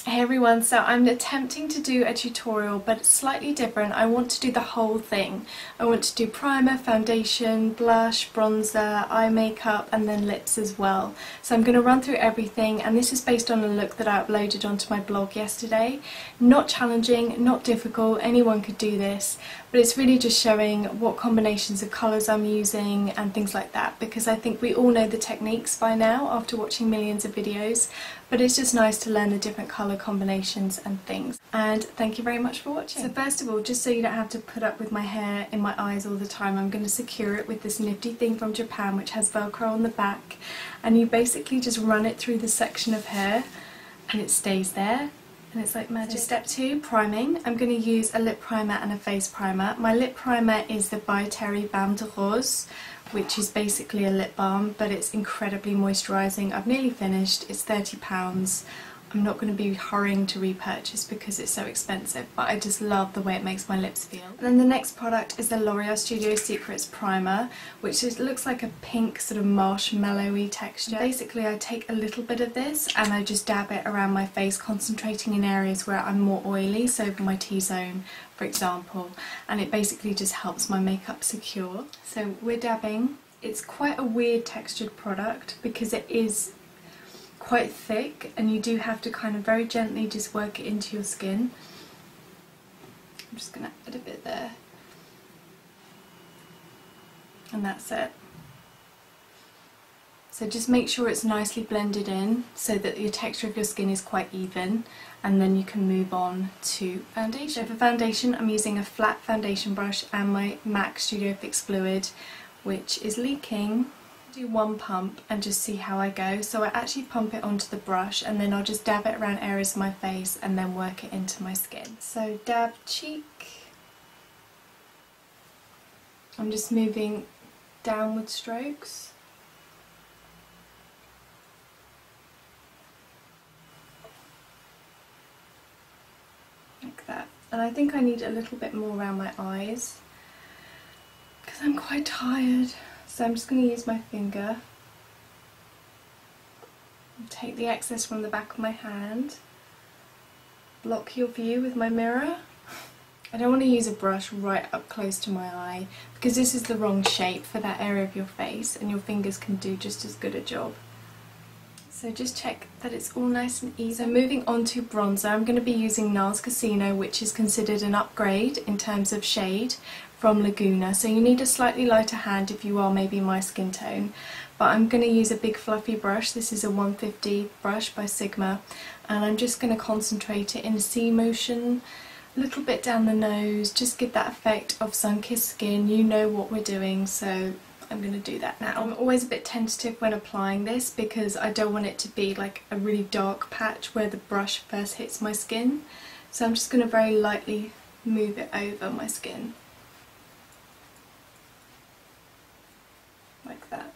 Hey everyone, so I'm attempting to do a tutorial but it's slightly different. I want to do the whole thing. I want to do primer, foundation, blush, bronzer, eye makeup and then lips as well. So I'm going to run through everything, and this is based on a look that I uploaded onto my blog yesterday. Not challenging, not difficult, anyone could do this, but it's really just showing what combinations of colours I'm using and things like that, because I think we all know the techniques by now after watching millions of videos, but it's just nice to learn the different colour combinations and things. And thank you very much for watching. So first of all, just so you don't have to put up with my hair in my eyes all the time, I'm going to secure it with this nifty thing from Japan which has Velcro on the back, and you basically just run it through the section of hair and it stays there. And it's like magic. So step 2, priming. I'm going to use a lip primer and a face primer. My lip primer is the By Terry Balm de Rose, which is basically a lip balm, but it's incredibly moisturising. I've nearly finished. It's £30. I'm not going to be hurrying to repurchase because it's so expensive, but I just love the way it makes my lips feel. And then the next product is the L'Oreal Studio Secrets primer, which looks like a pink sort of marshmallowy texture. And basically I take a little bit of this and I just dab it around my face, concentrating in areas where I'm more oily, so my T-zone for example, and it basically just helps my makeup secure. So we're dabbing. It's quite a weird textured product because it is quite thick and you do have to kind of very gently just work it into your skin. I'm just going to add a bit there and that's it. So just make sure it's nicely blended in so that the texture of your skin is quite even, and then you can move on to foundation. So for foundation I'm using a flat foundation brush and my MAC Studio Fix Fluid, which is leaking. Do one pump and just see how I go. So I actually pump it onto the brush and then I'll just dab it around areas of my face and then work it into my skin. So dab cheek. I'm just moving downward strokes. Like that. And I think I need a little bit more around my eyes because I'm quite tired. So I'm just going to use my finger and take the excess from the back of my hand, block your view with my mirror. I don't want to use a brush right up close to my eye because this is the wrong shape for that area of your face and your fingers can do just as good a job. So just check that it's all nice and easy. So moving on to bronzer, I'm going to be using NARS Casino, which is considered an upgrade in terms of shade from Laguna, so you need a slightly lighter hand if you are maybe my skin tone, but I'm going to use a big fluffy brush. This is a 150 brush by Sigma, and I'm just going to concentrate it in a C motion, a little bit down the nose, just give that effect of sun-kissed skin. You know what we're doing, so I'm going to do that now. I'm always a bit tentative when applying this because I don't want it to be like a really dark patch where the brush first hits my skin, so I'm just going to very lightly move it over my skin. Like that.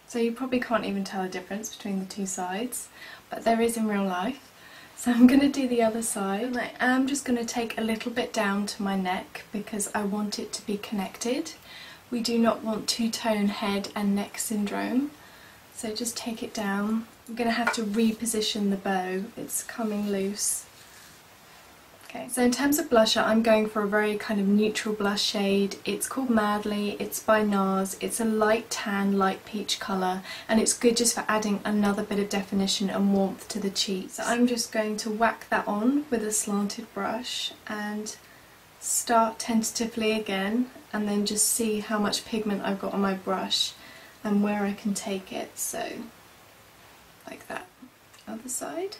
So you probably can't even tell the difference between the two sides, but there is in real life. So I'm going to do the other side, and I am just going to take a little bit down to my neck because I want it to be connected. We do not want two-tone head and neck syndrome, so just take it down. I'm going to have to reposition the bow, it's coming loose. Okay, so in terms of blusher, I'm going for a very kind of neutral blush shade. It's called Madly, it's by NARS, it's a light tan, light peach colour, and it's good just for adding another bit of definition and warmth to the cheeks. So I'm just going to whack that on with a slanted brush and start tentatively again, and then just see how much pigment I've got on my brush and where I can take it. So, like that. Other side.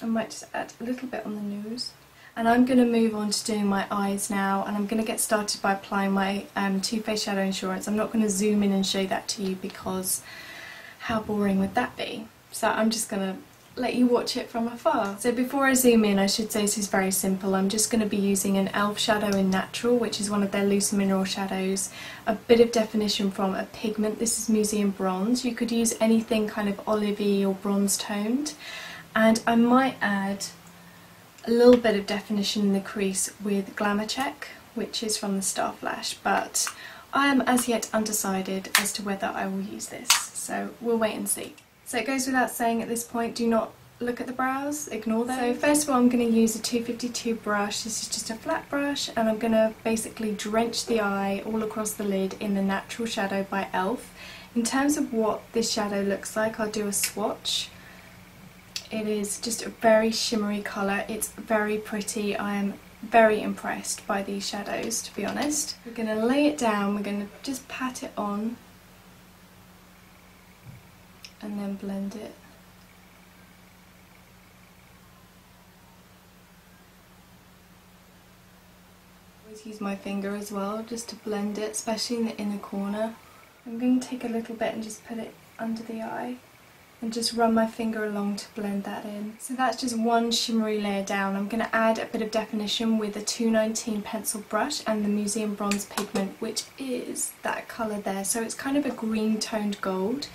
I might just add a little bit on the nose. And I'm going to move on to doing my eyes now, and I'm going to get started by applying my Too Faced Shadow Insurance. I'm not going to zoom in and show that to you because how boring would that be? So I'm just going to let you watch it from afar. So before I zoom in, I should say this is very simple. I'm just going to be using an e.l.f. shadow in Natural, which is one of their loose mineral shadows, a bit of definition from a pigment. This is Museum Bronze. You could use anything kind of olivey or bronze toned, and I might add a little bit of definition in the crease with Glamour Check, which is from the Star Flash, but I am as yet undecided as to whether I will use this, so we'll wait and see. So it goes without saying at this point, do not look at the brows, ignore those. So first of all I'm going to use a 252 brush. This is just a flat brush, and I'm going to basically drench the eye all across the lid in the Natural Shadow by e.l.f. In terms of what this shadow looks like, I'll do a swatch. It is just a very shimmery colour, it's very pretty. I am very impressed by these shadows, to be honest. We're going to lay it down, we're going to just pat it on and then blend it. I always use my finger as well just to blend it, especially in the inner corner. I'm going to take a little bit and just put it under the eye and just run my finger along to blend that in. So that's just one shimmery layer down. I'm going to add a bit of definition with a 219 pencil brush and the Museum Bronze pigment, which is that colour there. So it's kind of a green toned gold,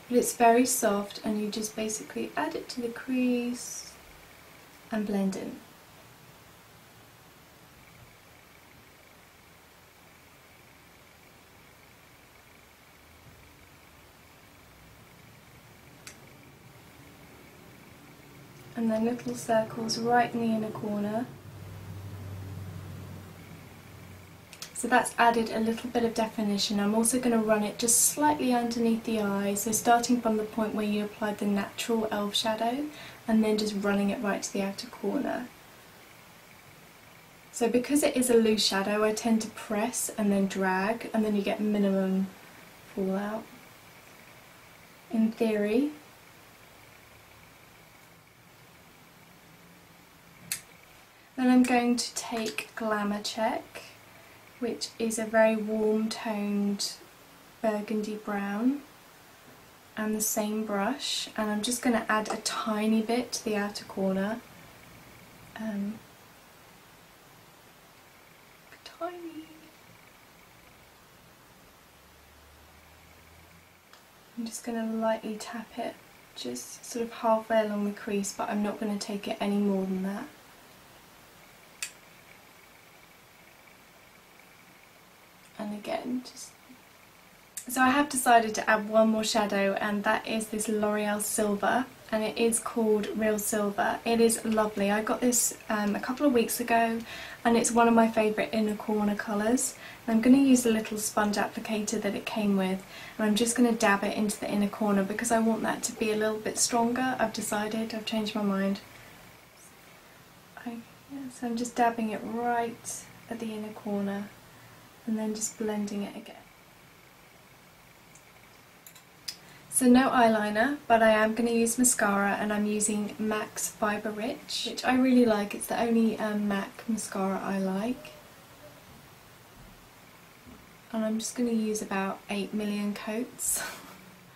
but it's very soft, and you just basically add it to the crease and blend in. And then little circles right in the inner corner. So that's added a little bit of definition. I'm also going to run it just slightly underneath the eye, so starting from the point where you applied the natural e.l.f. shadow and then just running it right to the outer corner. So because it is a loose shadow, I tend to press and then drag, and then you get minimum fallout. In theory, then I'm going to take Glamour Check, which is a very warm toned burgundy brown, and the same brush, and I'm just going to add a tiny bit to the outer corner. Tiny. I'm just going to lightly tap it, just sort of halfway along the crease, but I'm not going to take it any more than that. And again, just... So I have decided to add one more shadow, and that is this L'Oreal Silver, and it is called Real Silver. It is lovely. I got this a couple of weeks ago, and it's one of my favourite inner corner colours. And I'm going to use the little sponge applicator that it came with, and I'm just going to dab it into the inner corner because I want that to be a little bit stronger. I've decided, I've changed my mind. So I'm just dabbing it right at the inner corner, and then just blending it again. So no eyeliner, but I am going to use mascara, and I'm using MAC's Fibre Rich, which I really like. It's the only MAC mascara I like. And I'm just going to use about 8 million coats.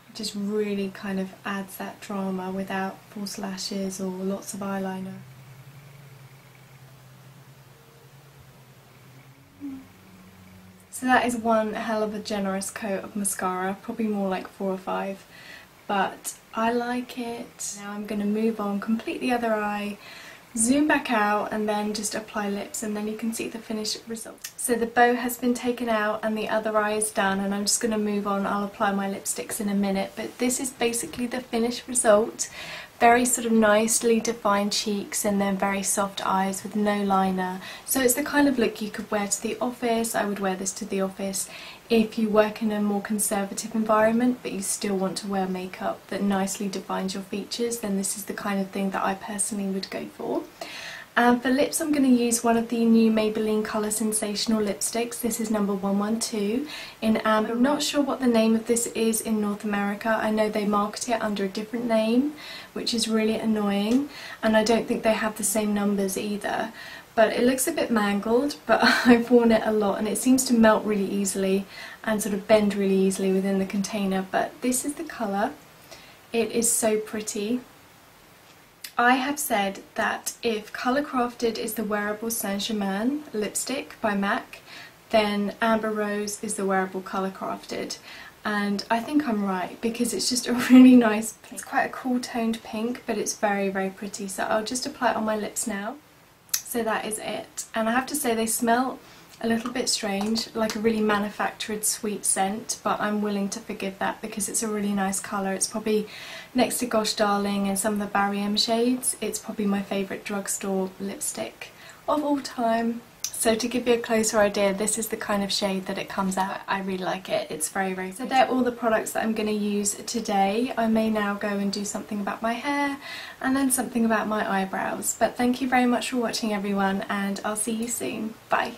It just really kind of adds that drama without false lashes or lots of eyeliner. So that is one hell of a generous coat of mascara, probably more like 4 or 5, but I like it. Now I'm going to move on, complete the other eye, zoom back out, and then just apply lips, and then you can see the finished result. So the bow has been taken out and the other eye is done, and I'm just going to move on. I'll apply my lipsticks in a minute, but this is basically the finished result. Very sort of nicely defined cheeks and then very soft eyes with no liner. So it's the kind of look you could wear to the office. I would wear this to the office if you work in a more conservative environment but you still want to wear makeup that nicely defines your features, then this is the kind of thing that I personally would go for. For lips, I'm going to use one of the new Maybelline Colour Sensational lipsticks. This is number 112 in amber. I'm not sure what the name of this is in North America. I know they market it under a different name, which is really annoying, and I don't think they have the same numbers either. But it looks a bit mangled, but I've worn it a lot and it seems to melt really easily and sort of bend really easily within the container. But this is the colour. It is so pretty. I have said that if Colour Crafted is the wearable Saint Germain lipstick by MAC, then Amber Rose is the wearable Colour Crafted. And I think I'm right, because it's just a really nice pink. It's quite a cool toned pink, but it's very, very pretty. So I'll just apply it on my lips now. So that is it. And I have to say they smell a little bit strange, like a really manufactured sweet scent, but I'm willing to forgive that because it's a really nice colour. It's probably, next to Gosh Darling and some of the Barry M shades, it's probably my favourite drugstore lipstick of all time. So to give you a closer idea, this is the kind of shade that it comes out. I really like it. It's very, very pretty. So they're all the products that I'm going to use today. I may now go and do something about my hair and then something about my eyebrows. But thank you very much for watching, everyone, and I'll see you soon. Bye.